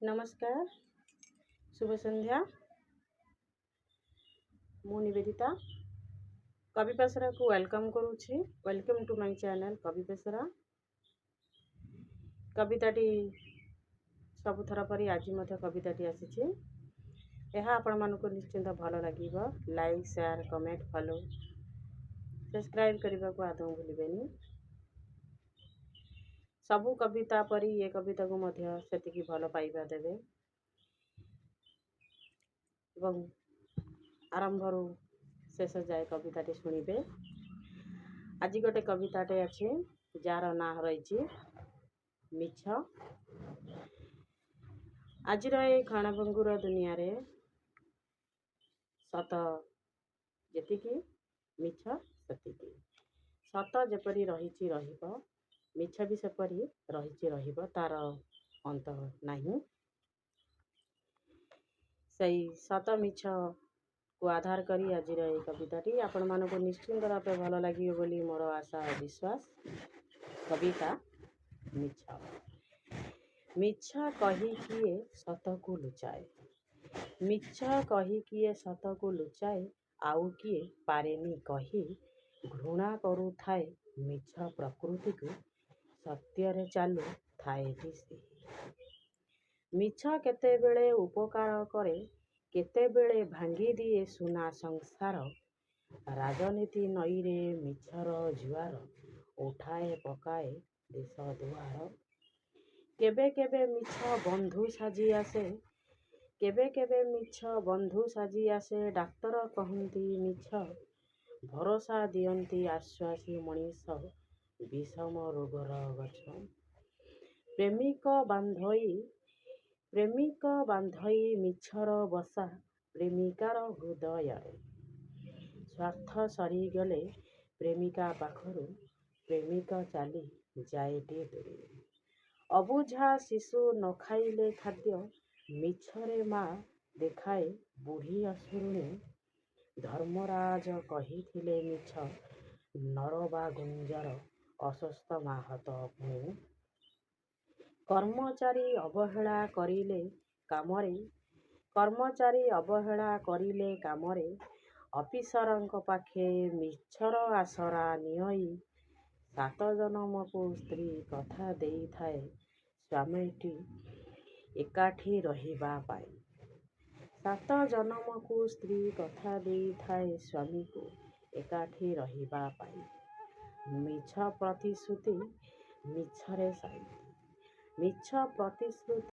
नमस्कार शुभ संध्या मु निवेदिता कवि पेसरा को वेलकम करुछि। Welcome to my channel Kabi Pesara. कविताटी सबुथर परी आज मध्य कविताटी आसीछि। यह आपण मानको निश्चिंत भल लागिबो। Like share comment follow subscribe करबा को आदौ भूलिबेनी। सबु कविता परी ये कविता को मध्य सेतिकी भल पाइबा देबे एवं आरंभरू शेष जाए कविताटी शुणिबे। आज गोटे कविताटे अच्छे जार ना रही मिछ। आज खाणाबंगुर दुनिया रे सत जेतिकी मिछ सेतिकी। सत जेपरी रही रहिबो मिछ भी सेपरी रही रहिबो, तार अंत नहीं। सही सत मिछ को आधार करी आज कविताटी आपण मानको निश्चिंत रूपे भल लगे बोली मोर आशा और विश्वास। कविता मिछ। मिछ कही किए सत को लुचाए, मिछ कही किए सत को लुचाए, आउ किए पारेनी कही घृणा करू थाए मिछ प्रकृति को सत्य चालू थाए दिसे। मिछ केतेबेले उपकार करे केतेबेले भांगी दिए सुना संसार। राजनीति नईरे मिछर जुआर उठाए पकाए देश दुआर। केबे केबे मिछ बंधु साजी आसे, केबे केबे मिछ बंधु साजी आसे। डाक्तर कहती मिछ भरोसा दियंती आश्वासी मनीष विषम रोगर गछ। प्रेमिक बांधई मिछर बसा प्रेमिकार हृदय। स्वार्थ सरीगले प्रेमिका पाखरु प्रेमिक चाली जाएटी दूरे। अबुझा शिशु न खाइले खाद्य मिछरे माँ देखाए बुढ़ी असुरुणी। धर्मराज कहिथिले मिछ नरबा गुंजर अस्वस्थ माहत पुणी। कर्मचारी अवहेला करिले कामरे, कर्मचारी अवहेला करिले कामरे। अफिसरଙ୍କ पाखे मिछर आसरा नियई। सात जन्म को स्त्री कथा देई थाए स्वामीटी एकाठी रहिबा पाई। सात जन्म को स्त्री कथा देई थाए स्वामी को एकाठी रहिबा पाई। मिछ प्रतिश्रुति मिछरे साई, मिछ प्रतिश्रुति।